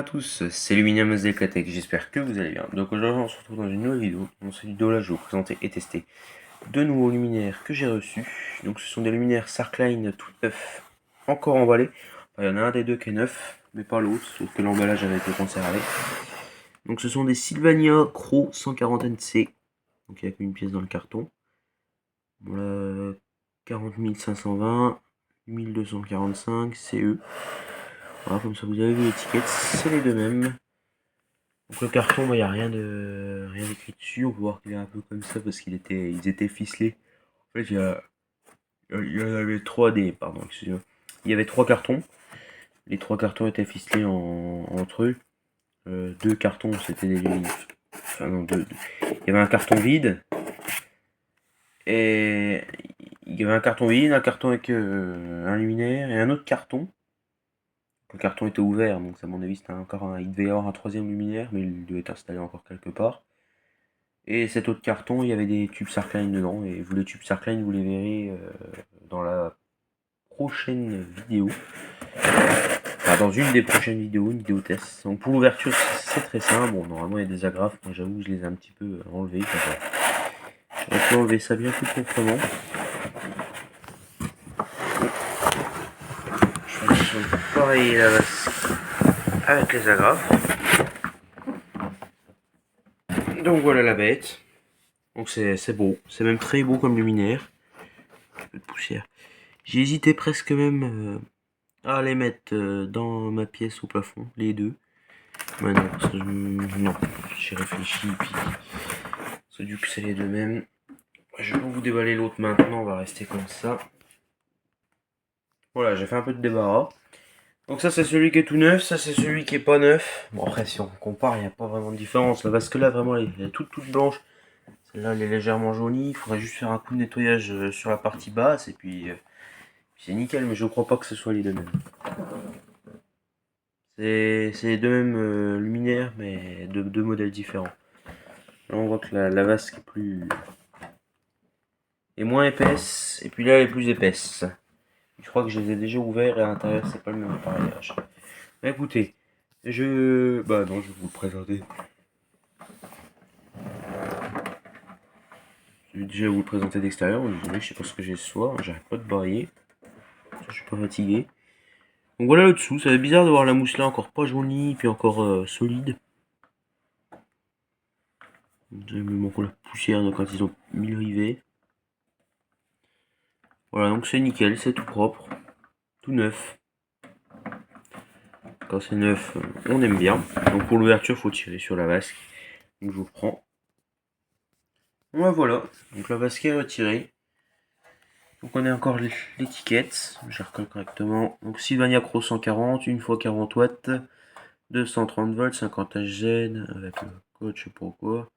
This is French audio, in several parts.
à tous, c'est Luminium Zekatech, j'espère que vous allez bien. Donc aujourd'hui on se retrouve dans une nouvelle vidéo. Dans cette vidéo là je vais vous présenter et tester deux nouveaux luminaires que j'ai reçus. Donc ce sont des luminaires Sarkline tout neufs, encore emballés. Enfin, il y en a un des deux qui est neuf, mais pas l'autre, sauf que l'emballage avait été conservé. Donc ce sont des Sylvania Cro 140 NC. Donc il n'y a qu'une pièce dans le carton. Voilà, 40 520, 1245 CE. Voilà, comme ça vous avez vu l'étiquette, c'est les deux mêmes. Donc le carton, il n'y a rien d'écrit dessus, on peut voir qu'il est un peu comme ça parce qu'ils étaient ficelés. En fait, il y en avait 3D, pardon, excusez-moi. Il y avait trois cartons, les trois cartons étaient ficelés entre eux. Deux cartons, c'était des enfin non, deux. Il y avait un carton vide, et il y avait un carton vide, un carton avec un luminaire, et un autre carton. Le carton était ouvert, donc à mon avis c'était encore il devait y avoir un troisième luminaire, mais il devait être installé encore quelque part. Et cet autre carton, il y avait des tubes Sarkline dedans, et vous les tubes Sarkline, vous les verrez dans la prochaine vidéo. Enfin, dans une des prochaines vidéos, une vidéo test. Donc pour l'ouverture, c'est très simple. Bon, normalement il y a des agrafes, moi j'avoue que je les ai un petit peu enlevés. J'aurais pu enlever ça bien plus proprement. Je vais pareil la avec les agrafes. Donc voilà la bête. Donc c'est beau, c'est même très beau comme luminaire. Un peu de poussière. J'ai hésité presque même à les mettre dans ma pièce au plafond, les deux. Ouais, non, parce que non, j'ai réfléchi, puis c'est du que c'est les deux mêmes. Je vais pas vous déballer l'autre maintenant, on va rester comme ça. Voilà, j'ai fait un peu de débarras. Donc ça c'est celui qui est tout neuf, ça c'est celui qui est pas neuf. Bon après si on compare, il n'y a pas vraiment de différence. Là, parce que là vraiment elle est toute blanche. Celle-là elle est légèrement jaunie. Il faudrait juste faire un coup de nettoyage sur la partie basse et puis c'est nickel, mais je crois pas que ce soit les deux mêmes. C'est les deux mêmes luminaires, mais deux modèles différents. Là, on voit que la vasque est moins épaisse, et puis là, elle est plus épaisse. Je crois que je les ai déjà ouverts, et à l'intérieur, c'est pas le même appareillage. Bah, écoutez, bah non, je vais vous le présenter. Je vais déjà vous le présenter d'extérieur. Je sais pas ce que j'ai ce soir, j'arrête pas de brailler. Je suis pas fatigué. Donc voilà le dessous, ça va être bizarre de voir la mousse là encore pas jaunie, puis encore solide. Il me manque la poussière de quand ils ont mis le rivet. Voilà, donc c'est nickel, c'est tout propre, tout neuf. Quand c'est neuf, on aime bien. Donc pour l'ouverture, il faut tirer sur la vasque. Donc je vous reprends. Ouais, voilà, donc la vasque est retirée. Donc on a encore l'étiquette, je recolle correctement. Donc Sylvania Cro 140, 1 fois 40 watts, 230 volts, 50 Hg, avec le code, je sais pas pourquoi.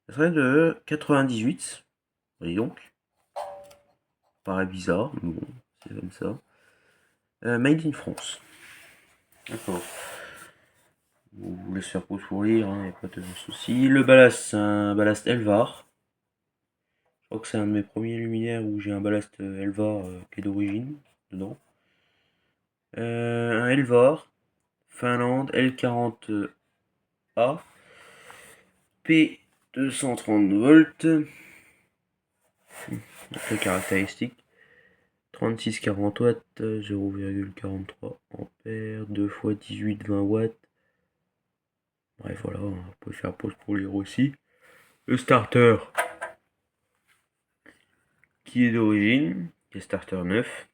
Ça serait de 98, voyez donc. Paraît bizarre, mais bon, c'est comme ça. Made in France. D'accord. Vous laissez faire pause pour lire, il n'y a pas de soucis. Le ballast, c'est un ballast Elvar. Je crois que c'est un de mes premiers luminaires où j'ai un ballast Elvar qui est d'origine dedans. Un Elvar, Finlande, L40A, P230 volts. Après caractéristique. 36-40 watts, 0,43 ampères, 2 fois 18-20 watts. Bref, voilà, on peut faire pause pour lire aussi. Le starter qui est d'origine, qui est starter 9.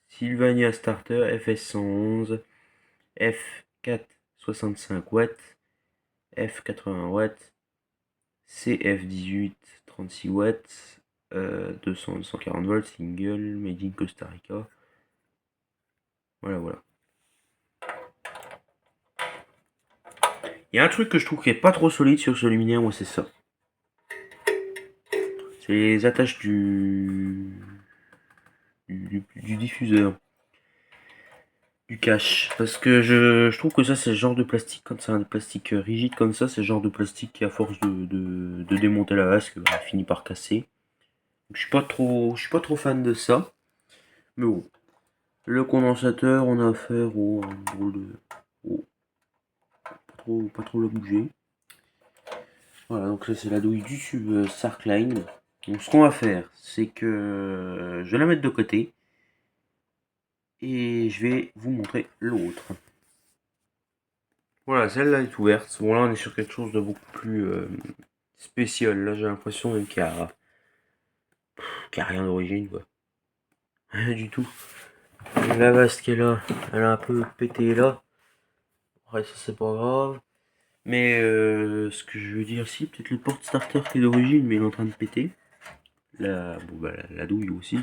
Sylvania Starter FS111, F465 watts, F80 watts, CF18 36 watts, 240 volts, single, made in Costa Rica. Voilà, voilà. Il y a un truc que je trouve qui est pas trop solide sur ce luminaire, moi c'est ça. C'est les attaches du diffuseur. Du cache. Parce que je trouve que ça c'est le genre de plastique, quand c'est un plastique rigide comme ça, c'est le genre de plastique qui à force de démonter la vasque, finit par casser. Donc, je suis pas trop fan de ça. Mais bon. Le condensateur, on a affaire au drôle de... Oh, pas trop le bouger. Voilà, donc ça c'est la douille du tube Sarkline. Donc ce qu'on va faire, c'est que je vais la mettre de côté et je vais vous montrer l'autre. Voilà, celle-là est ouverte. Bon là on est sur quelque chose de beaucoup plus spécial. Là j'ai l'impression même qu'il y a rien d'origine quoi. Rien du tout. La vasque est là, elle a un peu pété là. Après ça c'est pas grave. Mais ce que je veux dire si, peut-être le porte starter qui est d'origine mais il est en train de péter. La douille aussi.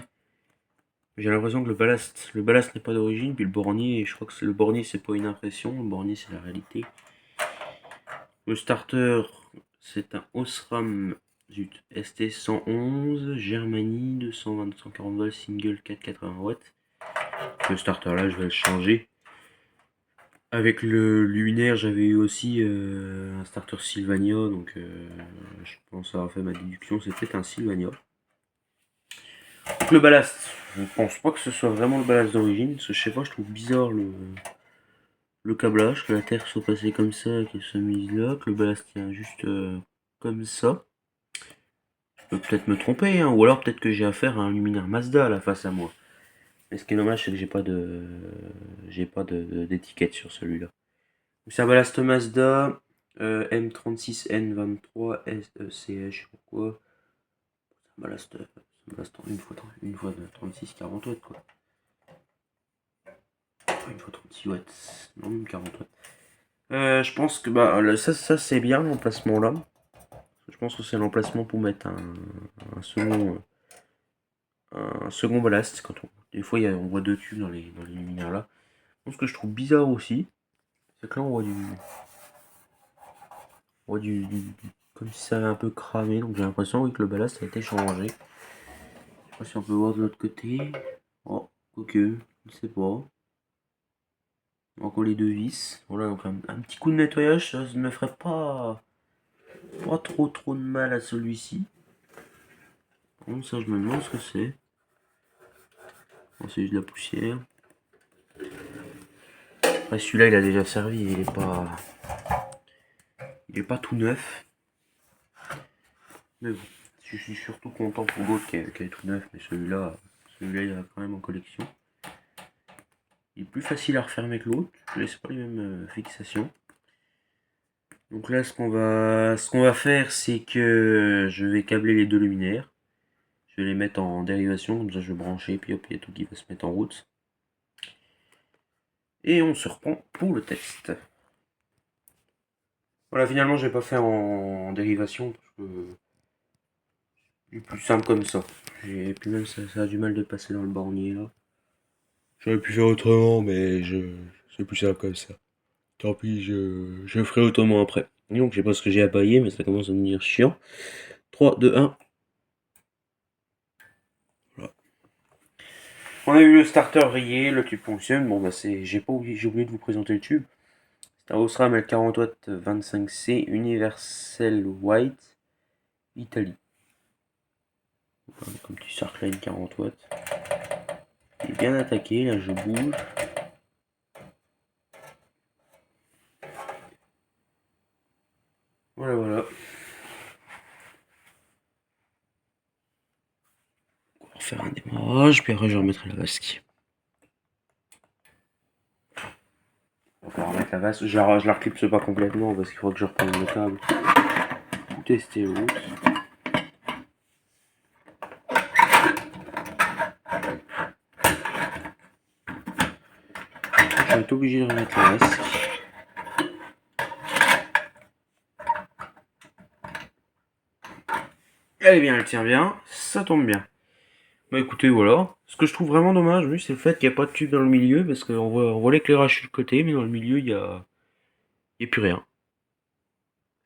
J'ai l'impression que le ballast n'est pas d'origine, puis le bornier, je crois que le bornier c'est pas une impression, le bornier c'est la réalité. Le starter c'est un Osram ST111 Germany 220-140 volts single 480 watts. Le starter là je vais le changer. Avec le luminaire j'avais eu aussi un starter Sylvania, donc je pense avoir fait ma déduction, c'était un Sylvania. Donc le ballast, je ne pense pas que ce soit vraiment le ballast d'origine, parce que je sais pas, je trouve bizarre le câblage, que la terre soit passée comme ça, qu'elle soit mise là, que le ballast tient juste comme ça. Je peux peut-être me tromper, hein, ou alors peut-être que j'ai affaire à un luminaire Mazda là face à moi. Mais ce qui est dommage, c'est que j'ai pas d'étiquette sur celui-là. C'est un ballast Mazda M36N23 SEH, je sais pas quoi. C'est un ballast une fois de 36-40 watts quoi. Une fois 36 watts, non même 40 watts. Je pense que ça c'est bien l'emplacement là. Je pense que c'est l'emplacement pour mettre un second, un second ballast. Des fois on voit deux tubes dans les luminaires là. Ce que je trouve bizarre aussi, c'est que là on voit comme si ça avait un peu cramé. Donc j'ai l'impression oui, que le ballast a été changé. Je sais pas si on peut voir de l'autre côté. Oh, ok, je sais pas. Encore les deux vis. Voilà, donc un petit coup de nettoyage, ça ne me ferait pas trop de mal à celui-ci. Bon, ça je me demande ce que c'est. Bon, c'est juste de la poussière. Après celui-là il a déjà servi, il est pas tout neuf. Mais bon, je suis surtout content pour l'autre qui est tout neuf, mais celui-là il est quand même en collection. Il est plus facile à refermer que l'autre, c'est pas les mêmes fixations. Donc là ce qu'on va faire c'est que je vais câbler les deux luminaires. Je vais les mettre en dérivation, comme ça je vais brancher, puis hop, il y a tout qui va se mettre en route. Et on se reprend pour le test. Voilà, finalement je vais pas faire en dérivation, parce que c'est plus simple comme ça. Et puis même ça a du mal de passer dans le bornier là. J'aurais pu faire autrement, mais c'est plus simple comme ça. Tant pis, je ferai autrement après. Donc je sais pas ce que j'ai à pailler, mais ça commence à devenir chiant. 3, 2, 1. Voilà. On a eu le starter rayé, le tube fonctionne. Bon bah j'ai oublié de vous présenter le tube. C'est un Osram L40 watts 25C Universal White Italie. Comme petit Sarkline 40 watts. Il est bien attaqué, là je bouge. Voilà. On va refaire un démarrage, puis après je remettrai la vasque. On va remettre la vasque. Je la reclipse pas complètement parce qu'il faut que je reprenne le câble. Tout tester au route. Je vais être obligé de remettre la vasque. Elle est bien, elle tient bien, ça tombe bien. Bah écoutez, voilà. Ce que je trouve vraiment dommage, oui, c'est le fait qu'il n'y a pas de tube dans le milieu, parce qu'on voit l'éclairage sur le côté, mais dans le milieu, il y a plus rien.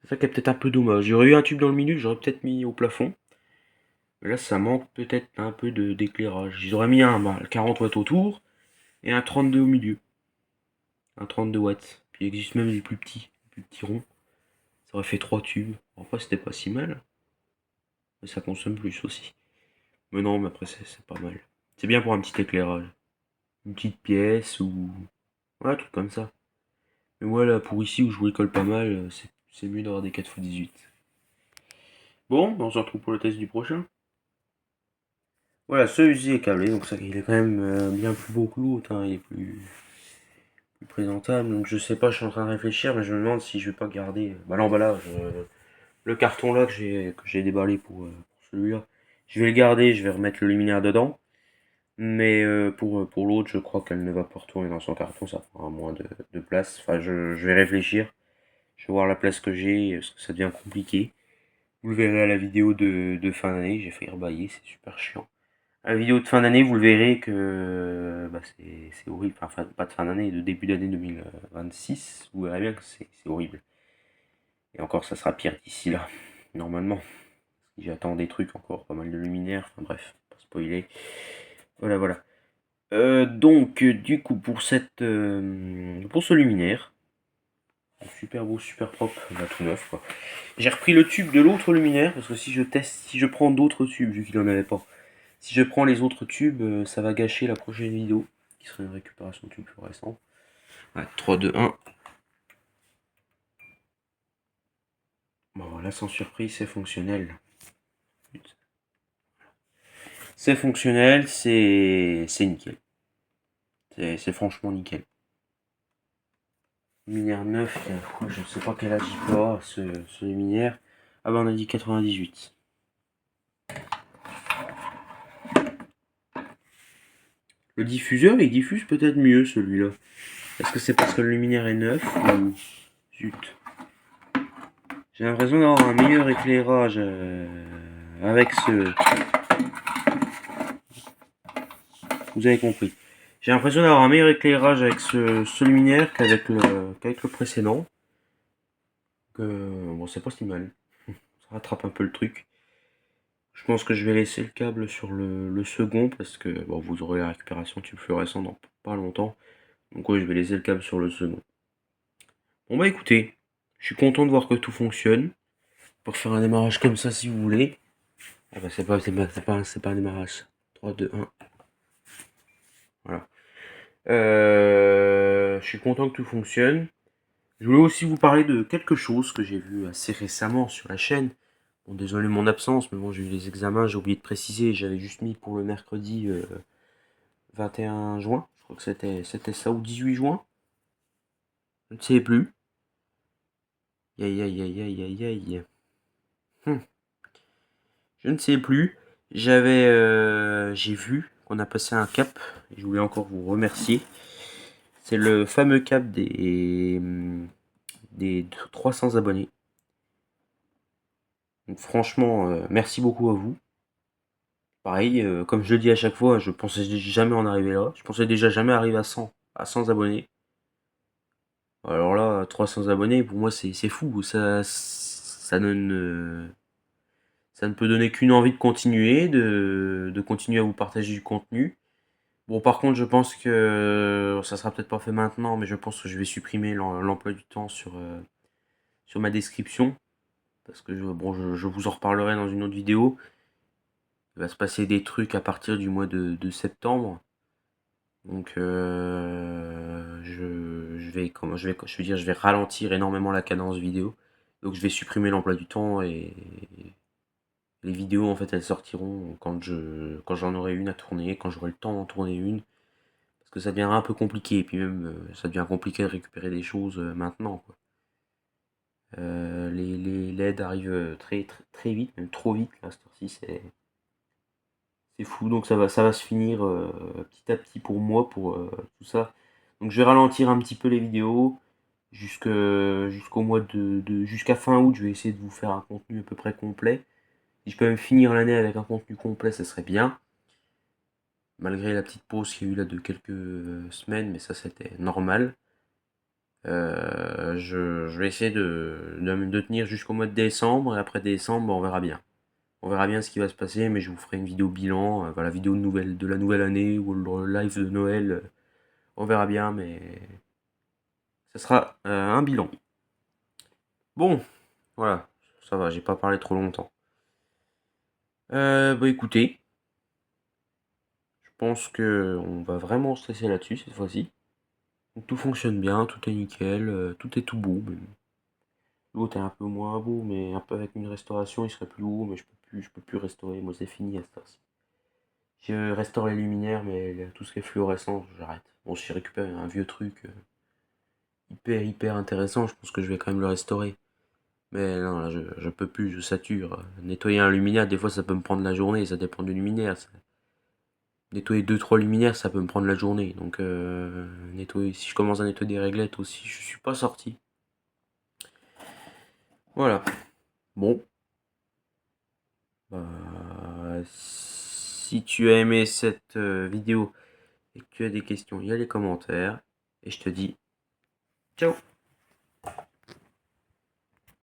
C'est ça qui est peut-être un peu dommage. J'aurais eu un tube dans le milieu, j'aurais peut-être mis au plafond. Mais là, ça manque peut-être un peu d'éclairage. Ils auraient mis un 40 watts autour et un 32 au milieu. Un 32 watts. Puis il existe même des plus petits ronds. Ça aurait fait 3 tubes. Après, c'était pas si mal. Mais ça consomme plus aussi. Mais non, mais après, c'est pas mal. C'est bien pour un petit éclairage. une petite pièce ou ouais, un truc comme ça. Mais voilà, pour ici où je bricole pas mal, c'est mieux d'avoir des 4x18. Bon, on se retrouve pour le test du prochain. Voilà, celui-ci est câblé, donc ça, il est quand même bien plus beau que l'autre, hein, il est plus présentable. Donc je sais pas, je suis en train de réfléchir, mais je me demande si je vais pas garder l'emballage, le carton là que j'ai déballé pour celui-là. Je vais le garder, je vais remettre le luminaire dedans. Mais pour l'autre, je crois qu'elle ne va pas retourner dans son carton, ça prendra moins de place. Enfin, je vais réfléchir. Je vais voir la place que j'ai, parce que ça devient compliqué. Vous le verrez à la vidéo de fin d'année. J'ai failli rebailler, c'est super chiant. À la vidéo de fin d'année, vous le verrez que c'est horrible. Enfin, pas de fin d'année, de début d'année 2026. Vous verrez bien que c'est horrible. Et encore, ça sera pire d'ici là, normalement. J'attends des trucs encore, pas mal de luminaires. Enfin bref, pas spoiler. Voilà, voilà. Donc, du coup, pour ce luminaire, super beau, super propre, bah, tout neuf quoi. J'ai repris le tube de l'autre luminaire parce que si je teste, si je prends d'autres tubes, vu qu'il en avait pas, si je prends les autres tubes, ça va gâcher la prochaine vidéo qui serait une récupération de tube plus récent. Ouais, 3, 2, 1. Bon, voilà, sans surprise, c'est fonctionnel. C'est fonctionnel, c'est nickel. C'est franchement nickel. Luminaire neuf, je ne sais pas quel âge il peut avoir ce luminaire. Ah bah on a dit 98. Le diffuseur, il diffuse peut-être mieux celui-là. Est-ce que c'est parce que le luminaire est neuf ou... Zut. J'ai l'impression d'avoir un meilleur éclairage avec ce... Vous avez compris. J'ai l'impression d'avoir un meilleur éclairage avec ce luminaire qu'avec le précédent. Bon, c'est pas si mal. Ça rattrape un peu le truc. Je pense que je vais laisser le câble sur le second parce que bon, vous aurez la récupération tube fluorescent dans pas longtemps. Donc oui, je vais laisser le câble sur le second. Bon bah écoutez, je suis content de voir que tout fonctionne. Pour faire un démarrage comme ça si vous voulez. Ah bah c'est pas un démarrage. 3, 2, 1. Voilà. Je suis content que tout fonctionne. Je voulais aussi vous parler de quelque chose que j'ai vu assez récemment sur la chaîne. Bon, désolé mon absence, mais bon, j'ai eu les examens, j'ai oublié de préciser. J'avais juste mis pour le mercredi 21 juin. Je crois que c'était ça, ou 18 juin. Je ne sais plus. Aïe aïe aïe aïe aïe aïe. Hum, Je ne sais plus. J'ai vu qu'on a passé un cap. Et je voulais encore vous remercier. C'est le fameux cap des 300 abonnés. Donc franchement, merci beaucoup à vous. Pareil, comme je le dis à chaque fois, je pensais jamais en arriver là. Je pensais déjà jamais arriver à 100 abonnés. Alors là, 300 abonnés, pour moi, c'est fou. Ça ne peut donner qu'une envie de continuer, de continuer à vous partager du contenu. Bon, par contre, je pense que ça sera peut-être pas fait maintenant, mais je pense que je vais supprimer l'emploi du temps sur ma description. Parce que bon, je vous en reparlerai dans une autre vidéo. Il va se passer des trucs à partir du mois de septembre. Donc je vais ralentir énormément la cadence vidéo. Donc je vais supprimer l'emploi du temps et les vidéos en fait elles sortiront quand j'en aurai une à tourner, quand j'aurai le temps d'en tourner une. Parce que ça deviendra un peu compliqué. Et puis même ça devient compliqué de récupérer des choses maintenant, quoi. Les LED arrivent très, très, très vite, même trop vite là, cette heure-ci, c'est fou. Donc ça va se finir petit à petit pour moi, pour tout ça. Donc je vais ralentir un petit peu les vidéos jusqu'au mois jusqu'à fin août. Je vais essayer de vous faire un contenu à peu près complet. Si je peux même finir l'année avec un contenu complet, ça serait bien. Malgré la petite pause qu'il y a eu là de quelques semaines, mais ça c'était normal. Je vais essayer de tenir jusqu'au mois de décembre, et après décembre, on verra bien. On verra bien ce qui va se passer, mais je vous ferai une vidéo bilan, voilà, vidéo de la nouvelle année, ou le live de Noël, on verra bien, mais ce sera un bilan. Bon, voilà, ça va, j'ai pas parlé trop longtemps. Bah écoutez, je pense que on va vraiment stresser là-dessus cette fois-ci. Donc, tout fonctionne bien, tout est nickel, tout est tout beau. L'autre est un peu moins beau, mais un peu avec une restauration, il serait plus beau, mais je peux plus restaurer. Moi, c'est fini à cette heure-ci. Je restaure les luminaires, mais tout ce qui est fluorescent, j'arrête. Bon, si je récupère un vieux truc hyper intéressant, je pense que je vais quand même le restaurer. Mais non, là, je peux plus, je sature. Nettoyer un luminaire, des fois, ça peut me prendre la journée, ça dépend du luminaire. Nettoyer deux trois luminaires, ça peut me prendre la journée. Donc, nettoyer, si je commence à nettoyer des réglettes aussi, je suis pas sorti. Voilà. Bon, si tu as aimé cette vidéo et que tu as des questions, il y a les commentaires. Et je te dis ciao.